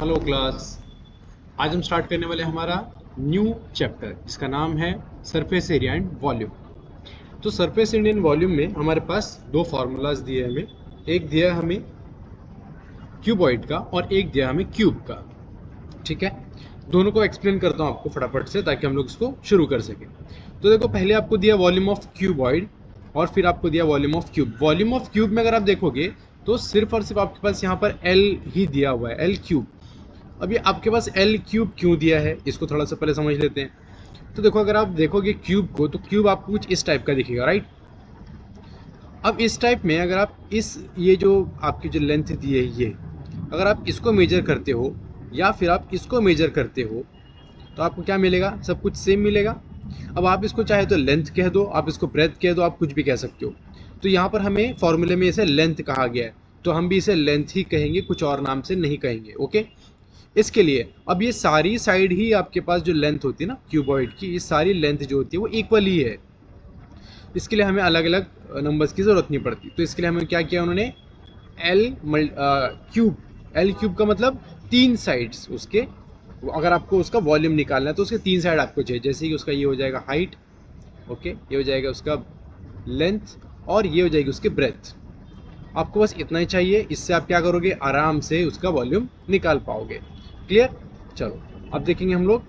Hello class. आज हम start करने वाले हमारा न्यू चैप्टर जिसका नाम है सरफेस एरिया एंड वॉल्यूम। तो सरफेस एरिया एंड वॉल्यूम में हमारे पास दो फार्मूलाज दिए हैं हमें। एक दिया है हमें क्यूबॉइड का और एक दिया है हमें क्यूब का। ठीक है, दोनों को एक्सप्लेन करता हूँ आपको फटाफट से ताकि हम लोग इसको शुरू कर सकें। तो देखो, पहले आपको दिया वॉल्यूम ऑफ क्यूबॉइड और फिर आपको दिया volume of cube. Volume of cube में अगर आप देखोगे तो सिर्फ और सिर्फ आपके पास यहाँ पर एल ही दिया हुआ है, एल क्यूब। अभी आपके पास एल क्यूब क्यों दिया है इसको थोड़ा सा पहले समझ लेते हैं। तो देखो, अगर आप देखोगे क्यूब को तो क्यूब आपको कुछ इस टाइप का दिखेगा, राइट। अब इस टाइप में अगर आप ये जो आपकी जो लेंथ दी है ये अगर आप इसको मेजर करते हो या फिर आप इसको मेजर करते हो तो आपको क्या मिलेगा, सब कुछ सेम मिलेगा। अब आप इसको चाहे तो लेंथ कह दो, आप इसको ब्रेथ कह दो, आप कुछ भी कह सकते हो। तो यहाँ पर हमें फॉर्मूले में इसे लेंथ कहा गया है तो हम भी इसे लेंथ ही कहेंगे, कुछ और नाम से नहीं कहेंगे। ओके, इसके लिए अब ये सारी साइड ही आपके पास जो लेंथ होती है ना क्यूबॉइड की, ये सारी लेंथ जो होती है वो इक्वल ही है। इसके लिए हमें अलग अलग नंबर्स की ज़रूरत नहीं पड़ती। तो इसके लिए हमें क्या किया उन्होंने, एल क्यूब का मतलब तीन साइड्स उसके। अगर आपको उसका वॉल्यूम निकालना है तो उसके तीन साइड आपको चाहिए। जैसे कि उसका ये हो जाएगा हाइट, ओके, ये हो जाएगा उसका लेंथ और ये हो जाएगी उसकी ब्रेथ। आपको बस इतना ही चाहिए, इससे आप क्या करोगे, आराम से उसका वॉल्यूम निकाल पाओगे। क्लियर। चलो अब देखेंगे हम लोग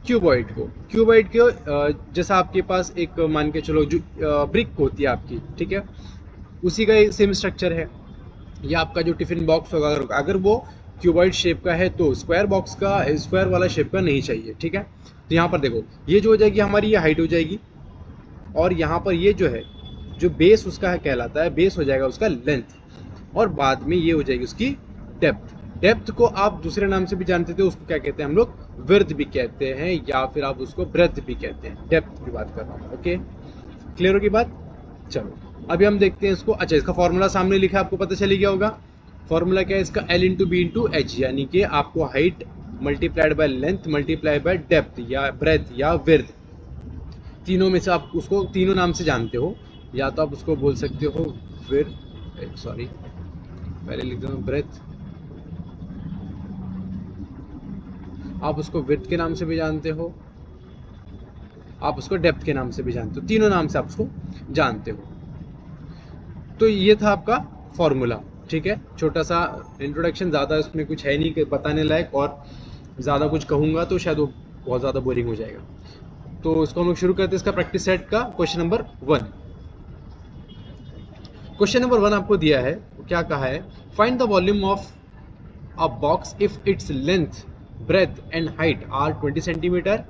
क्यूबॉइड को। क्यूबॉइड के जैसा आपके पास एक मान के चलो जो ब्रिक होती है आपकी, ठीक है, उसी का एक सेम स्ट्रक्चर है। या आपका जो टिफिन बॉक्स होगा अगर वो क्यूबॉइड शेप का है तो स्क्वायर बॉक्स का स्क्वायर वाला शेप का नहीं चाहिए। ठीक है, तो यहाँ पर देखो ये जो हो जाएगी हमारी, ये हाइट हो जाएगी और यहाँ पर ये जो है जो बेस उसका है कहलाता है, बेस हो जाएगा उसका लेंथ और बाद में ये हो जाएगी उसकी डेप्थ। डेप्थ को आप दूसरे नाम से भी जानते थे, उसको क्या कहते हैं हम लोग, विड्थ भी कहते हैं या फिर आप उसको ब्रेथ भी कहते हैं। डेप्थ की बात कर रहा हूँ। ओके, क्लियर होगी बात। चलो अभी हम देखते हैं इसको। अच्छा, इसका फॉर्मूला सामने लिखा है, आपको पता चली गया होगा। फॉर्मूला क्या है इसका, L into B into H, यानी कि आपको height multiplied by length multiplied by depth या ब्रेथ या विड्थ, तीनों में से आप उसको तीनों नाम से जानते हो। या तो आप उसको बोल सकते हो विड्थ, सॉरी पहले लिख दो ब्रेथ, आप उसको विड्थ के नाम से भी जानते हो, आप उसको डेप्थ के नाम से भी जानते हो, तीनों नाम से आप उसको जानते हो। तो ये था आपका फॉर्मूला। ठीक है, छोटा सा इंट्रोडक्शन, ज़्यादा इसमें कुछ है नहीं बताने लायक, और ज़्यादा कुछ कहूँगा तो शायद वो बहुत ज़्यादा बोरिंग हो जाएगा। तो इसको हम लोग शुरू करते हैं इसका प्रैक्टिस सेट का। Question number 1। क्वेश्चन नंबर 1 आपको दिया है, क्या कहा है, find the volume of a box if its length breadth and height are 20 centimetre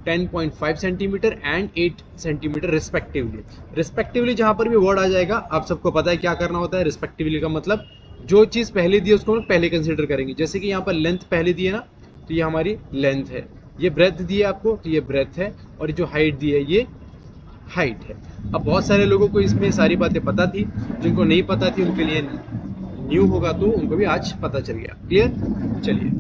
10.5 centimetre and 8 centimetre respectively. Respectively जहां पर भी वर्ड आ जाएगा आप सबको पता है क्या करना होता है। रिस्पेक्टिवली का मतलब जो चीज़ पहले दी है उसको हम पहले कंसिडर करेंगे। जैसे कि यहाँ पर लेंथ पहले दी है ना, तो ये हमारी लेंथ है। ये ब्रेथ दी है आपको तो ये ब्रेथ है, और जो हाइट दी है ये हाइट है। अब बहुत सारे लोगों को इसमें सारी बातें पता थी, जिनको नहीं पता थी उनके लिए न्यू होगा तो उनको भी आज पता चल गया। क्लियर। चलिए,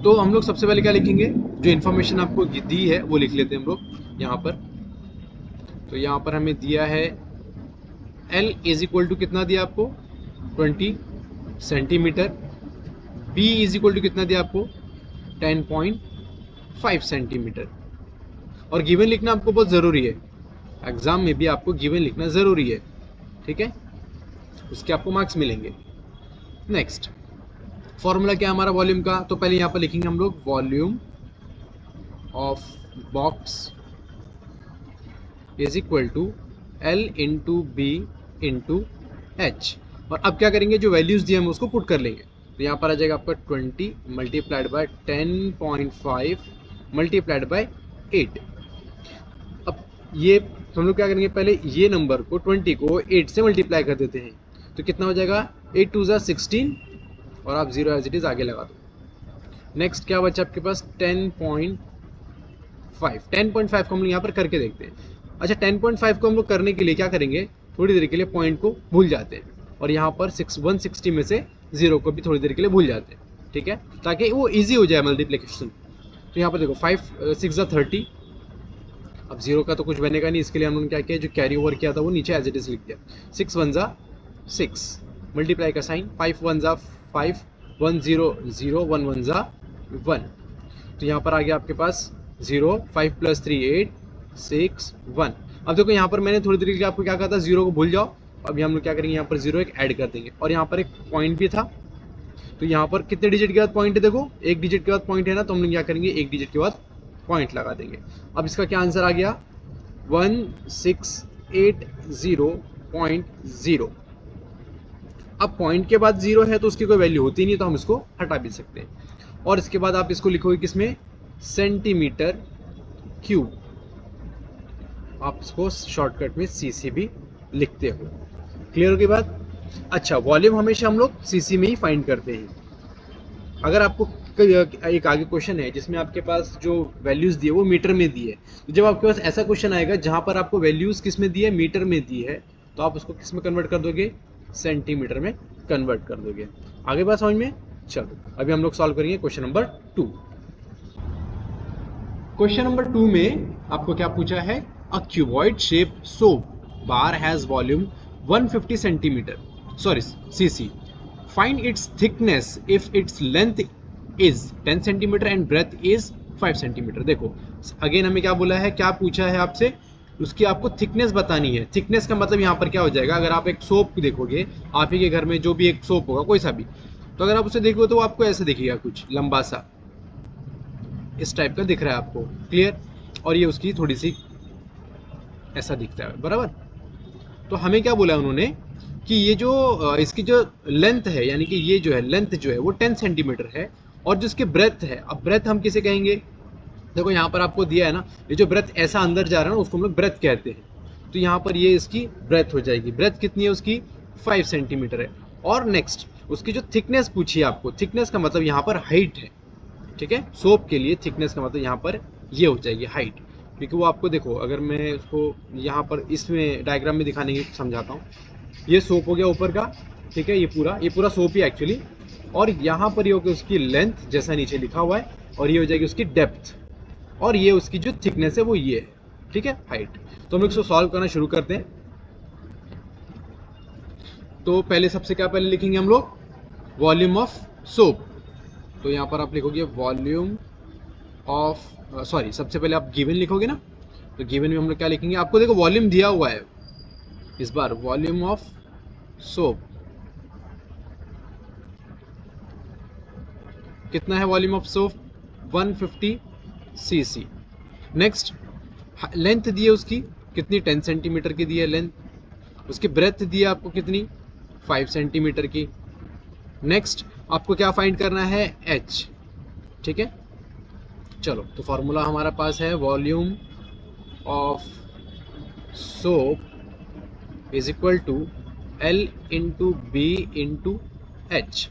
तो हम लोग सबसे पहले क्या लिखेंगे, जो इन्फॉर्मेशन आपको दी है वो लिख लेते हैं हम लोग यहाँ पर। तो यहाँ पर हमें दिया है L इज इक्वल टू कितना दिया आपको, 20 centimetre. B is equal to कितना दिया आपको, 10.5 सेंटीमीटर। और गिवन लिखना आपको बहुत ज़रूरी है, एग्जाम में भी आपको गिवन लिखना ज़रूरी है। ठीक है, उसके आपको मार्क्स मिलेंगे। नेक्स्ट फॉर्मूला क्या है हमारा वॉल्यूम का, तो पहले यहाँ पर लिखेंगे हम लोग volume of box is equal to L into B into H. और अब क्या करेंगे, जो वैल्यूज़ दिए हम उसको पुट कर लेंगे। तो यहाँ पर आ जाएगा आपका 20 मल्टीप्लाइड बाय 10.5 मल्टीप्लाइड बाय 8। अब ये हम लोग क्या करेंगे, पहले ये नंबर को 20 को 8 से मल्टीप्लाई कर देते हैं। तो कितना हो जाएगा, 8 2 ज़ा 16 और आप 0 एज इट इज़ आगे लगा दो। नेक्स्ट क्या बचा आपके पास, 10.5 को हम लोग यहाँ पर करके देखते हैं। अच्छा, 10.5 को हम लोग करने के लिए क्या करेंगे, थोड़ी देर के लिए पॉइंट को भूल जाते हैं और यहाँ पर 160 में से 0 को भी थोड़ी देर के लिए भूल जाते हैं। ठीक है, ताकि वो इजी हो जाए मल्टीप्लिकेशन। तो यहाँ पर देखो 5 6 ज़ा 30। अब 0 का तो कुछ बनेगा नहीं, इसके लिए हम लोगोने क्या किया, जो कैरी ओवर किया था वो नीचे एज इट इज़ लिख दिया। 6 1 ज़ा 6 मल्टीप्लाई का साइन, 5 1 ज़ा 5 1 0 0 1 1 जा 1, तो यहाँ पर आ गया आपके पास 0, 5 + 3 8 6 1। अब देखो यहाँ पर मैंने थोड़ी देर के लिए आपको क्या कहा था, 0 को भूल जाओ। अभी हम लोग क्या करेंगे, यहाँ पर 0 एक ऐड कर देंगे और यहाँ पर एक पॉइंट भी था, तो यहाँ पर कितने डिजिट के बाद पॉइंट है, देखो एक डिजिट के बाद पॉइंट है ना, तो हम लोग क्या करेंगे, एक डिजिट के बाद पॉइंट लगा देंगे। अब इसका क्या आंसर आ गया, 1680.0। अब पॉइंट के बाद 0 है तो उसकी कोई वैल्यू होती नहीं, तो हम इसको हटा भी सकते हैं। और इसके बाद आप इसको लिखोगे किसमें, सेंटीमीटर क्यूब। आप इसको शॉर्टकट में सीसी भी लिखते हो। क्लियर हो गई बात। अच्छा, वॉल्यूम हमेशा हम लोग सीसी में ही फाइंड करते हैं। अगर आपको एक आगे क्वेश्चन है जिसमें आपके पास जो वैल्यूज दी है वो मीटर में दी है, तो जब आपके पास ऐसा क्वेश्चन आएगा जहां पर आपको वैल्यूज किस में दी है, मीटर में दी है, तो आप उसको किस में कन्वर्ट कर दोगे, सेंटीमीटर में कन्वर्ट कर दोगे। आगे बात समझ में। चलो अभी हम लोग सॉल्व करेंगे क्वेश्चन नंबर 2। क्वेश्चन नंबर 2 में आपको क्या पूछा है, a cuboid shape soap bar has volume 150 centimetre cc. Find its thickness if its length is 10 centimetre and breadth is 5 centimetre. देखो अगेन हमें क्या बोला है, क्या पूछा है आपसे, उसकी आपको थिकनेस बतानी है। थिकनेस का मतलब यहाँ पर क्या हो जाएगा, अगर आप एक सोप देखोगे, आप ही के घर में जो भी एक सोप होगा कोई सा भी, तो अगर आप उसे देखोगे तो आपको ऐसे दिखेगा, कुछ लंबा सा इस टाइप का दिख रहा है आपको। क्लियर। और ये उसकी थोड़ी सी ऐसा दिखता है, बराबर। तो हमें क्या बोला उन्होंने कि ये जो इसकी जो लेंथ है, यानी कि ये जो है लेंथ जो है वो 10 सेंटीमीटर है, और जो इसकी ब्रेथ है, अब ब्रेथ हम किसे कहेंगे, देखो यहाँ पर आपको दिया है ना, ये जो ब्रेथ ऐसा अंदर जा रहा है ना, उसको हम लोग ब्रेथ कहते हैं। तो यहाँ पर ये इसकी ब्रेथ हो जाएगी। ब्रेथ कितनी है उसकी, 5 सेंटीमीटर है। और नेक्स्ट उसकी जो थिकनेस पूछी है आपको, थिकनेस का मतलब यहाँ पर हाइट है। ठीक है, सोप के लिए थिकनेस का मतलब यहाँ पर ये हो जाएगी हाइट, क्योंकि वो आपको देखो, अगर मैं उसको यहाँ पर इसमें डायग्राम में दिखाने की समझाता हूँ, ये सोप हो गया ऊपर का, ठीक है, ये पूरा सोप ही एक्चुअली, और यहाँ पर ये होगी उसकी लेंथ जैसा नीचे लिखा हुआ है, और ये हो जाएगी उसकी डेप्थ, और ये उसकी जो थिकनेस है वो ये है, ठीक है, हाइट। तो हम लोग इसको सॉल्व करना शुरू करते हैं। तो पहले सबसे क्या पहले लिखेंगे हम लोग, वॉल्यूम ऑफ सोप। तो यहाँ पर आप लिखोगे वॉल्यूम ऑफ सबसे पहले आप गिवन लिखोगे ना, तो गिवन में हम लोग क्या लिखेंगे, आपको देखो वॉल्यूम दिया हुआ है इस बार, वॉल्यूम ऑफ सोप कितना है, volume of soap 150 cc। Next length दी है उसकी कितनी, 10 सेंटीमीटर की दी है लेंथ। उसकी ब्रेथ दी है आपको कितनी, 5 सेंटीमीटर की। नेक्स्ट आपको क्या फाइंड करना है, h। ठीक है, चलो तो फॉर्मूला हमारा पास है, volume of soap is equal to L into B into H.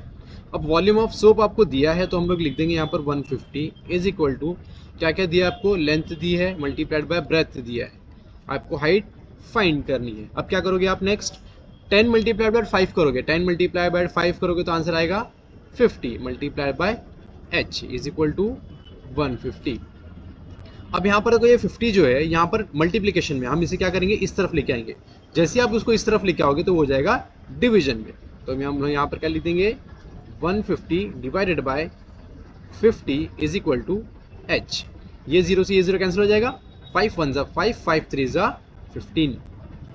अब वॉल्यूम ऑफ सोप आपको दिया है तो हम लोग लिख देंगे यहाँ पर 150 इज इक्वल टू क्या क्या दिया आपको, लेंथ दी है मल्टीप्लाइड बाय ब्रेथ दिया है, आपको हाइट फाइंड करनी है। अब क्या करोगे आप, नेक्स्ट 10 मल्टीप्लाइड बाय 5 करोगे, 10 मल्टीप्लाइड बाय 5 करोगे तो आंसर आएगा 50 multiplied by h is equal to 150। अब यहाँ पर देखो ये 50 जो है यहाँ पर मल्टीप्लिकेशन में, हम इसे क्या करेंगे, इस तरफ लेके आएंगे। जैसे आप उसको इस तरफ लेके आओगे तो वो हो जाएगा डिवीजन में। तो हम यहाँ पर क्या लिख देंगे, 150 divided by 50 is equal to h। ये 0 से ये 0 कैंसिल हो जाएगा, 5 1 जा 5, 5 3 जा 15।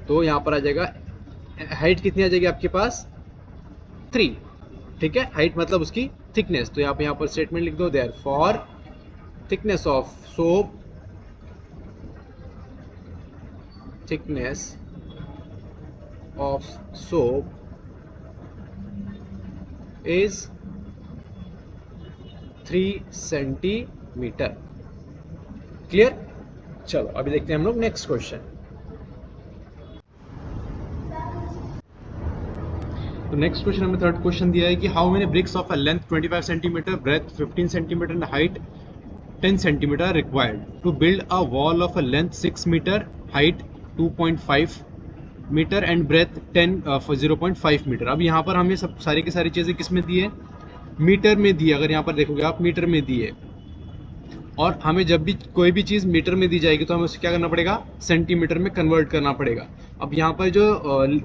तो यहाँ पर आ जाएगा हाइट कितनी आ जाएगी आपके पास, 3। ठीक है, हाइट मतलब उसकी थिकनेस। तो यहाँ पर स्टेटमेंट लिख दो, therefore thickness of soap, thickness of soap is 3 centimetre. Clear. चलो अभी देखते हैं हम लोग नेक्स्ट क्वेश्चन। तो नेक्स्ट क्वेश्चन हमें थर्ड क्वेश्चन दिया है कि how many bricks of a length 25 centimetre, breadth 15 centimetre and height 10 centimetre required to build a wall of a length 6 metre, height 2.5 metre and breadth 0.5 metre. अब यहाँ पर हमें सब सारी की सारी चीज़ें किस में दी है, मीटर में दी है। अगर यहाँ पर देखोगे आप मीटर में दी है, और हमें जब भी कोई भी चीज़ मीटर में दी जाएगी तो हमें उसे क्या करना पड़ेगा, सेंटीमीटर में कन्वर्ट करना पड़ेगा। अब यहाँ पर जो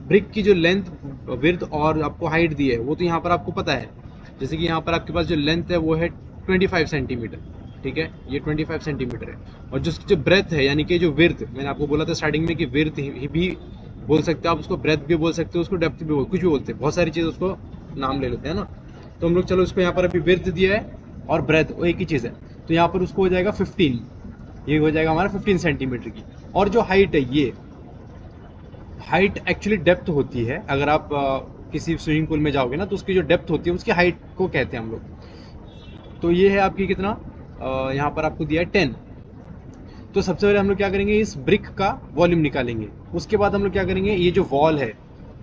ब्रिक की जो लेंथ, विड्थ और आपको हाइट दी है वो तो यहाँ पर आपको पता है, जैसे कि यहाँ पर आपके पास जो लेंथ है वो है 25 सेंटीमीटर, ठीक है, ये 25 सेंटीमीटर है। और जो ब्रेथ है यानी कि जो विर्थ, मैंने आपको बोला था स्टार्टिंग में कि विर्थ भी बोल सकते हो आप उसको, ब्रेथ भी बोल सकते हो उसको, डेप्थ भी कुछ भी बोलते हैं, बहुत सारी चीज़ उसको नाम ले लेते हैं ना। तो हम लोग चलो इसको यहाँ पर अभी विर्थ दिया है और ब्रेथ वो एक ही चीज़ है, तो यहाँ पर उसको हो जाएगा 15, ये हो जाएगा हमारा 15 सेंटीमीटर की। और जो हाइट है, ये हाइट एक्चुअली डेप्थ होती है, अगर आप किसी स्विमिंग पूल में जाओगे ना तो उसकी जो डेप्थ होती है उसकी हाइट को कहते हैं हम लोग। तो ये है आपकी कितना, यहाँ पर आपको दिया है 10। तो सबसे पहले हम लोग क्या करेंगे, इस ब्रिक का वॉल्यूम निकालेंगे। उसके बाद हम लोग क्या करेंगे, ये जो वॉल है,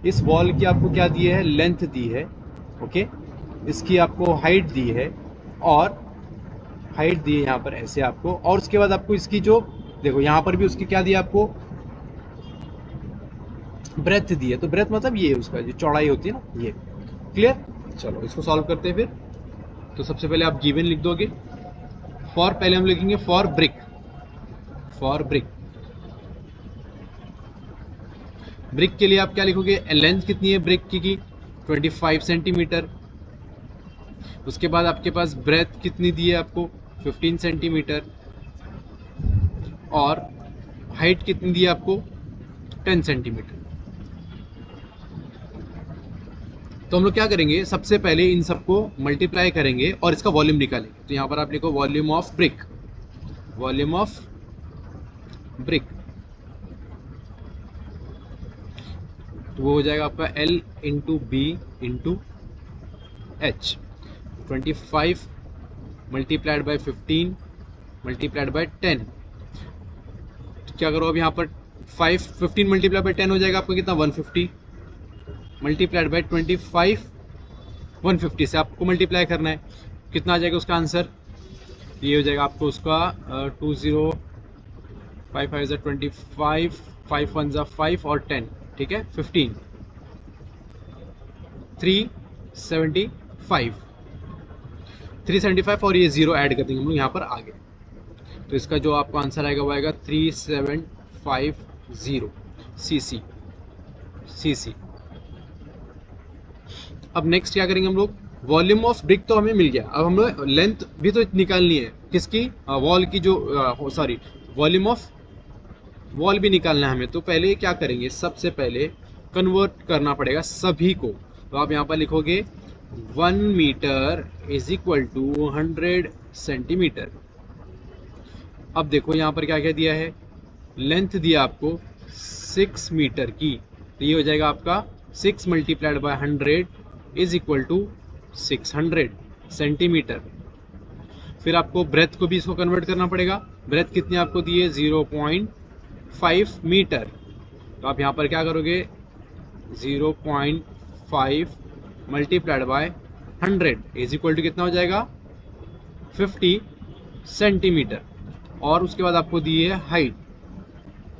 इस वॉल की आपको क्या दी है, लेंथ दी है, ओके, इसकी आपको हाइट दी है, और हाइट दी है यहाँ पर ऐसे आपको, और उसके बाद आपको इसकी जो देखो यहाँ पर भी उसकी क्या दी है आपको, ब्रेथ दी है। तो ब्रेथ मतलब ये उसका जो चौड़ाई होती है ना, ये क्लियर। चलो इसको सॉल्व करते हैं फिर। तो सबसे पहले आप गिवन लिख दोगे, फॉर, पहले हम लिखेंगे for brick, for brick, brick के लिए आप क्या लिखोगे, लेंथ कितनी है ब्रिक की 25 सेंटीमीटर। उसके बाद आपके पास ब्रेथ कितनी दी है आपको 15 सेंटीमीटर, और हाइट कितनी दी है आपको 10 सेंटीमीटर। तो हम लोग क्या करेंगे, सबसे पहले इन सबको मल्टीप्लाई करेंगे और इसका वॉल्यूम निकालेंगे। तो यहाँ पर आप लिखो volume of brick, volume of brick, तो वो हो जाएगा आपका L into B into H, 25 multiplied by 15 multiplied by 10। तो क्या करो अब यहाँ पर 15 मल्टीप्लाइड बाई 10 हो जाएगा आपको कितना 150, मल्टीप्लाइड बाई 25, 150 से आपको मल्टीप्लाई करना है, कितना आ जाएगा उसका आंसर, ये हो जाएगा आपको उसका 20, 5 5 25, 5 1 5 और 10, ठीक है, 15, 375, 375 और ये जीरो ऐड कर देंगे हम लोग यहाँ पर आगे। तो इसका जो आपको आंसर आएगा वो आएगा 3750 सीसी, सीसी। अब नेक्स्ट क्या करेंगे हम लोग, वॉल्यूम ऑफ ब्रिक तो हमें मिल गया, अब हम लोग लेंथ भी तो निकालनी है किसकी, वॉल की, जो सॉरी वॉल्यूम ऑफ वॉल भी निकालना है हमें। तो पहले क्या करेंगे, सबसे पहले कन्वर्ट करना पड़ेगा सभी को। तो आप यहाँ पर लिखोगे 1 metre is equal to 100 centimetre. अब देखो यहाँ पर क्या क्या दिया है, लेंथ दिया आपको 6 मीटर की, तो ये हो जाएगा आपका 6 multiplied by 100 is equal to 600 centimetre. फिर आपको ब्रेथ को भी इसको कन्वर्ट करना पड़ेगा, ब्रेथ कितनी आपको दी है 0.5 मीटर। तो आप यहाँ पर क्या करोगे 0.5 multiplied by 100 is equal to कितना हो जाएगा 50 सेंटीमीटर। और उसके बाद आपको दी है हाइट,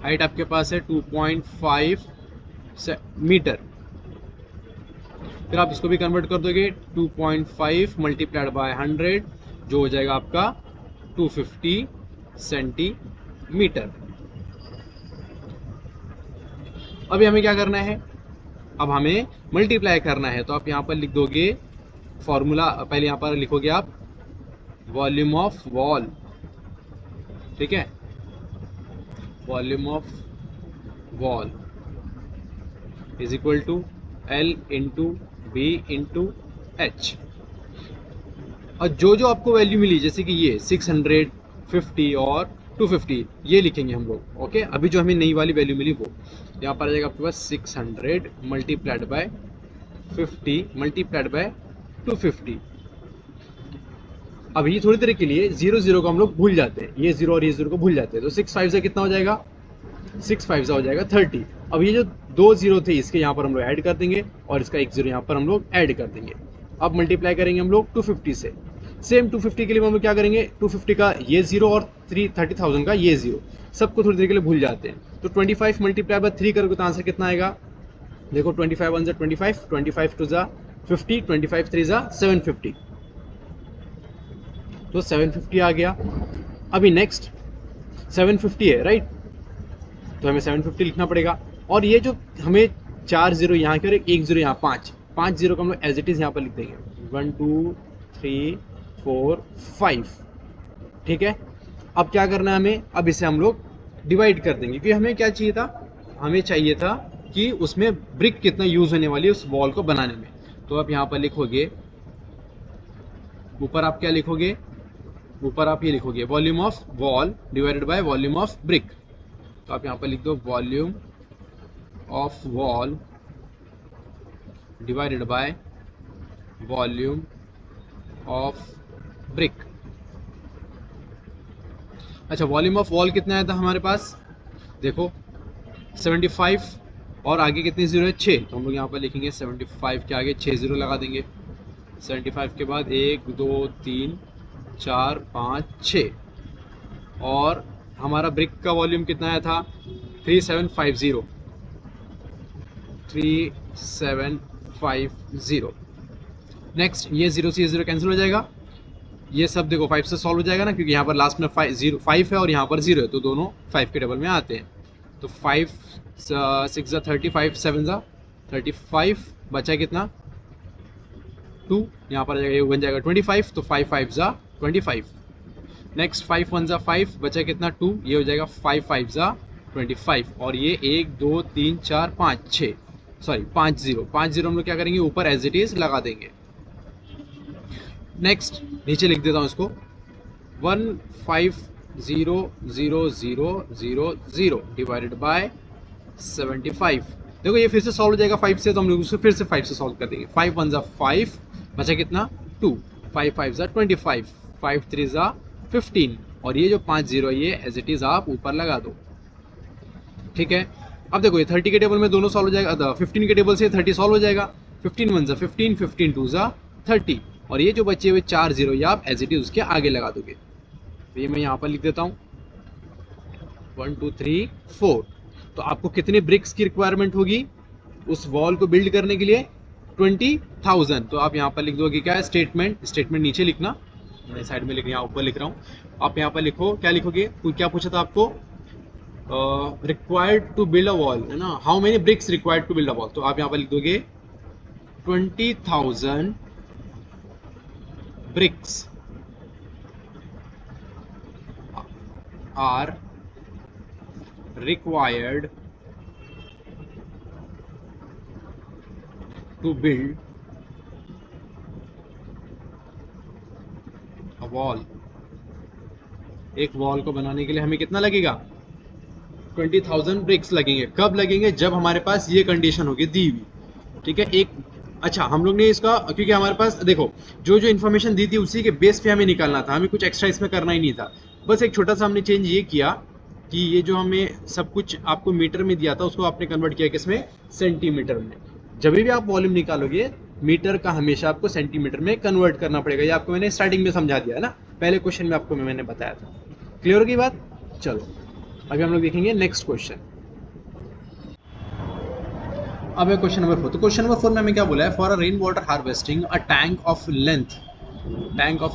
हाइट आपके पास है 2.5 मीटर। फिर आप इसको भी कन्वर्ट कर दोगे 2.5 मल्टीप्लाइड बाय 100 जो हो जाएगा आपका 250 सेंटीमीटर। अभी हमें क्या करना है, अब हमें मल्टीप्लाई करना है। तो आप यहाँ पर लिख दोगे फॉर्मूला, पहले यहाँ पर लिखोगे आप वॉल्यूम ऑफ वॉल, ठीक है, volume of wall is equal to L into B into H. और जो जो आपको वैल्यू मिली, जैसे कि ये 600, 50 और 250, ये लिखेंगे हम लोग, ओके। अभी जो हमें नई वाली वैल्यू मिली वो यहाँ पर आ जाएगा आपके पास 600 मल्टीप्लाइड बाय 50 मल्टीप्लाइड बाय 250। अब ये थोड़ी देर के लिए 0 0 को हम लोग भूल जाते हैं, ये 0 और ये 0 को भूल जाते हैं। तो 6 5 से कितना हो जाएगा 6 5 हो जाएगा 30। अब ये जो 2 0 थे इसके यहाँ पर हम लोग ऐड कर देंगे और इसका 1 0 यहाँ पर हम लोग ऐड कर देंगे। अब मल्टीप्लाई करेंगे हम लोग 250 से, सेम 250 के लिए हम लोग क्या करेंगे 250 का ये 0 और 30,000 का ये 0, सबको थोड़ी देर के लिए भूल जाते हैं। तो 25 मल्टीप्लाई बाय 3 करोगे तो आंसर कितना आएगा, देखो 25 1 जा 25, 25 2 जा 50, 25 3 जा 750, तो 750 आ गया। अभी नेक्स्ट 750 है राइट, तो हमें 750 लिखना पड़ेगा। और ये जो हमें 4 0 यहाँ के और 1 0 यहाँ, 5 0 को हम लोग एज इट इज यहाँ पर लिख देंगे 1 2 3 4 5। ठीक है, अब क्या करना है हमें, अब इसे हम लोग डिवाइड कर देंगे, क्योंकि हमें क्या चाहिए था, हमें चाहिए था कि उसमें ब्रिक कितना यूज होने वाली है उस वॉल को बनाने में। तो आप यहाँ पर लिखोगे, ऊपर आप क्या लिखोगे, ऊपर आप ये लिखोगे volume of wall divided by volume of brick. तो आप यहाँ पर लिख दो volume of wall divided by volume of brick. अच्छा, वॉल्यूम ऑफ वॉल कितना आया था हमारे पास, देखो 75 और आगे कितनी जीरो है, 6। तो हम लोग यहाँ पर लिखेंगे 75 के आगे 6 जीरो लगा देंगे। 75 के बाद 1 2 3 4 5 6, और हमारा ब्रिक का वॉल्यूम कितना आया था 3750। 3750। नेक्स्ट, ये जीरो से ये जीरो कैंसिल हो जाएगा, ये सब देखो 5 से सॉल्व हो जाएगा ना, क्योंकि यहाँ पर लास्ट में 5 है और यहाँ पर 0 है, तो दोनों 5 के टेबल में आते हैं। तो 5 6 35 7 35, बचा कितना 2, यहाँ पर आ जाएगा, ये बन जाएगा 25, तो 5 5 25। नेक्स्ट 5 1 5, बचा कितना 2, ये हो जाएगा 5 5 25, और ये 1 2 3 4 5 6, सॉरी 5 0 हम लोग क्या करेंगे, ऊपर एज इट इज लगा देंगे। नेक्स्ट नीचे लिख देता हूँ इसको 1500000 डिवाइडेड बाय 75। देखो ये फिर से सॉल्व हो जाएगा 5 से, तो हम लोग उसको फिर से 5 से सॉल्व कर देंगे। 5 1 5, बचा कितना 2, 5 5 25, 5 3 15, और ये जो 5 0 ये एज इट इज आप ऊपर लगा दो। ठीक है, अब देखो ये 30 के टेबल में दोनों सॉल्व हो जाएगा, 15 के टेबल से 30 सॉल्व हो जाएगा। 15 1 15, 15 2 30, और ये जो बचे हुए 4 0 ये आप एज इट इज उसके आगे लगा दोगे। तो ये मैं यहाँ पर लिख देता हूँ 1 2 3 4। तो आपको कितने ब्रिक्स की रिक्वायरमेंट होगी उस वॉल को बिल्ड करने के लिए, 20,000। तो आप यहाँ पर लिख दोगे क्या है, स्टेटमेंट नीचे लिखना, मैं साइड में लिख रहा हूँ, ऊपर लिख रहा हूँ। आप यहाँ पर लिखो, क्या लिखोगे, क्या पूछा था आपको, required to build a wall, है ना, how many bricks required to build a wall. तो आप यहाँ पर लिख दोगे 20,000 bricks are required to build a wall। एक वॉल को बनाने के लिए हमें कितना लगेगा, 20,000 ब्रिक्स लगेंगे। कब लगेंगे, जब हमारे पास ये कंडीशन होगी दी हुई। ठीक है, एक अच्छा हम लोग ने इसका, क्योंकि हमारे पास देखो जो इन्फॉर्मेशन दी थी उसी के बेस पे हमें निकालना था, हमें कुछ एक्स्ट्रा इसमें करना ही नहीं था। बस एक छोटा सा हमने चेंज ये किया कि ये जो हमें सब कुछ आपको मीटर में दिया था उसको आपने कन्वर्ट किया किसमें, सेंटीमीटर में। जब भी आप वॉल्यूम निकालोगे मीटर का हमेशा आपको सेंटीमीटर में कन्वर्ट करना पड़ेगा। ये आपको मैंने स्टार्टिंग में समझा दिया है ना, पहले क्वेश्चन में आपको मैंने बताया था। क्लियर होगी बात। चलो अभी हम लोग देखेंगे नेक्स्ट क्वेश्चन। अब है क्वेश्चन नंबर 4। तो क्वेश्चन नंबर 4 में हमें क्या बोला है, for a rain water harvesting a tank of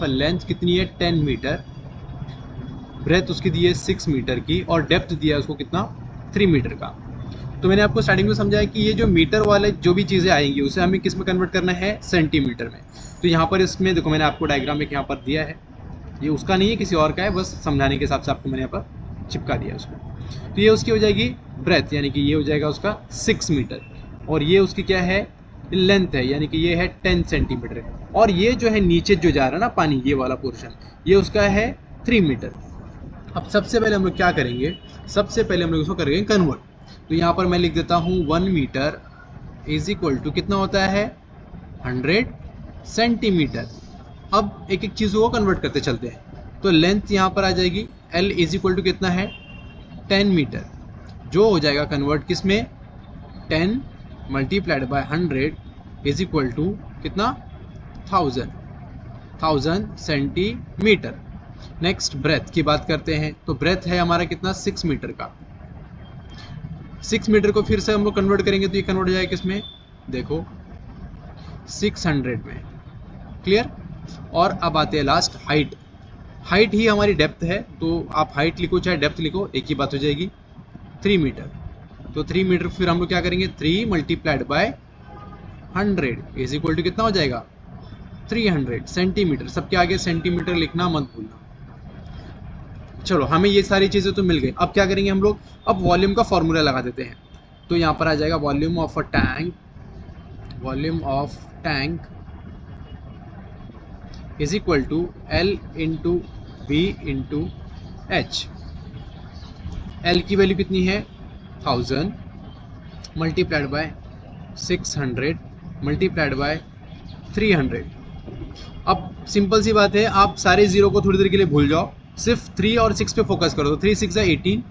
length कितनी है 10 मीटर, ब्रेथ उसकी दी है 6 मीटर की, और डेप्थ दिया है उसको कितना 3 मीटर का। तो मैंने आपको स्टार्टिंग में समझाया कि ये जो मीटर वाले जो भी चीज़ें आएंगी उसे हमें किस में कन्वर्ट करना है, सेंटीमीटर में। तो यहाँ पर इसमें देखो मैंने आपको डायग्राम में यहाँ पर दिया है, ये उसका नहीं है किसी और का है, बस समझाने के हिसाब से आपको मैंने यहाँ पर चिपका दिया उसको। तो ये उसकी हो जाएगी ब्रेथ, यानी कि ये हो जाएगा उसका 6 मीटर, और ये उसकी क्या है, लेंथ है, यानी कि ये है 10 सेंटीमीटर, और ये जो है नीचे जो जा रहा है ना पानी, ये वाला पोर्शन, ये उसका है 3 मीटर। अब सबसे पहले हम लोग क्या करेंगे, सबसे पहले हम लोग इसको करेंगे कन्वर्ट। तो यहाँ पर मैं लिख देता हूँ 1 मीटर इज इक्वल टू कितना होता है 100 सेंटीमीटर। अब एक एक चीज़ों को कन्वर्ट करते चलते हैं। तो लेंथ यहाँ पर आ जाएगी L इज इक्वल टू कितना है 10 मीटर, जो हो जाएगा कन्वर्ट किस में, 10 multiplied by 100 is equal to कितना 1000 सेंटीमीटर। नेक्स्ट ब्रेथ की बात करते हैं। तो ब्रेथ है हमारा कितना 6 मीटर का। 6 मीटर को फिर से हम लोग कन्वर्ट करेंगे तो ये कन्वर्ट हो जाएगा किसमें, देखो 600 में। क्लियर। और अब आते हैं लास्ट हाइट ही हमारी डेप्थ है, तो आप हाइट लिखो चाहे डेप्थ लिखो एक ही बात हो जाएगी, 3 मीटर। तो 3 मीटर फिर हम लोग क्या करेंगे, 3 multiplied by 100 is equal to कितना हो जाएगा 300 सेंटीमीटर, सबके आगे सेंटीमीटर लिखना मत भूलना। चलो हमें ये सारी चीज़ें तो मिल गई। अब क्या करेंगे हम लोग, अब वॉल्यूम का फॉर्मूला लगा देते हैं। तो यहाँ पर आ जाएगा volume of tank is equal to L into V into H। L की वैल्यू कितनी है 1000 मल्टीप्लाइड बाय 600 मल्टीप्लाइड बाय 300। अब सिंपल सी बात है, आप सारे जीरो को थोड़ी देर के लिए भूल जाओ, सिर्फ 3 और 6 पे फोकस करो। तो 3 6 18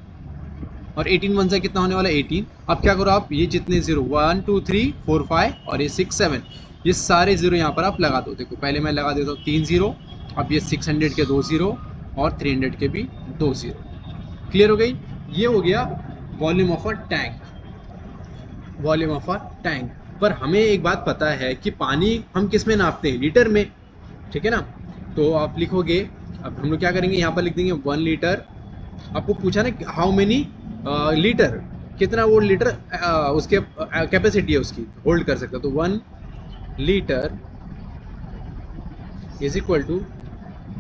और 18 1 से कितना होने वाला 18। अब क्या करो आप, ये जितने जीरो 1 2 3 4 5 और ये 6 7, ये सारे जीरो यहाँ पर आप लगा दो। देखो पहले मैं लगा देता हूँ 3 जीरो, अब ये 600 के 2 जीरो और 300 के भी 2 जीरो। क्लियर हो गई? ये हो गया volume of a tank, volume of a tank. पर हमें एक बात पता है कि पानी हम किस में नापते हैं, लीटर में, ठीक है ना। तो आप लिखोगे, अब हम लोग क्या करेंगे, यहाँ पर लिख देंगे 1 लीटर। आपको पूछा ना हाउ मेनी लीटर, कितना वो लीटर उसके कैपेसिटी है उसकी, होल्ड कर सकता। तो 1 litre is equal to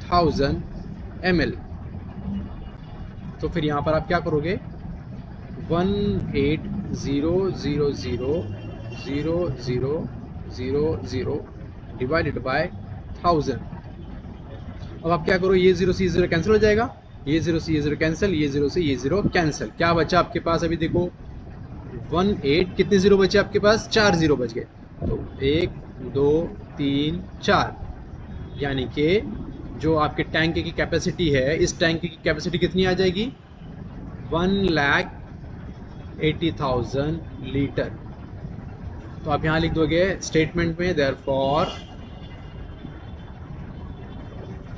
1000 ml। तो फिर यहाँ पर आप क्या करोगे, 180000000 डिवाइडेड बाय 1000। अब आप क्या करो, ये जीरो से ये जीरो कैंसिल हो जाएगा, ये जीरो से ये जीरो कैंसिल, ये जीरो से ये जीरो कैंसिल। क्या बचा आपके पास अभी देखो 18, कितने जीरो बचे आपके पास, 4 जीरो बच गए। तो 1 2 3 4, यानी कि जो आपके टैंक की कैपेसिटी है, इस टैंक की कैपेसिटी कितनी आ जाएगी 1,80,000 लीटर। तो आप यहाँ लिख दोगे स्टेटमेंट में, therefore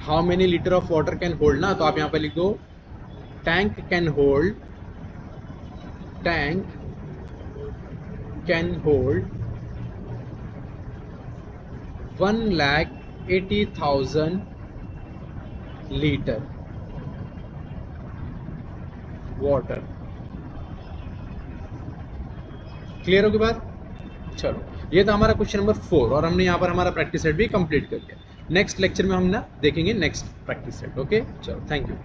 how many litre of water can hold ना, तो आप यहाँ पे लिख दो tank can hold 1,80,000 litre water. Clear होगी बात? चलो ये था हमारा क्वेश्चन नंबर 4 और हमने यहाँ पर हमारा प्रैक्टिस सेट भी कंप्लीट कर दिया। नेक्स्ट लेक्चर में हम ना देखेंगे नेक्स्ट प्रैक्टिस सेट। ओके चलो, थैंक यू।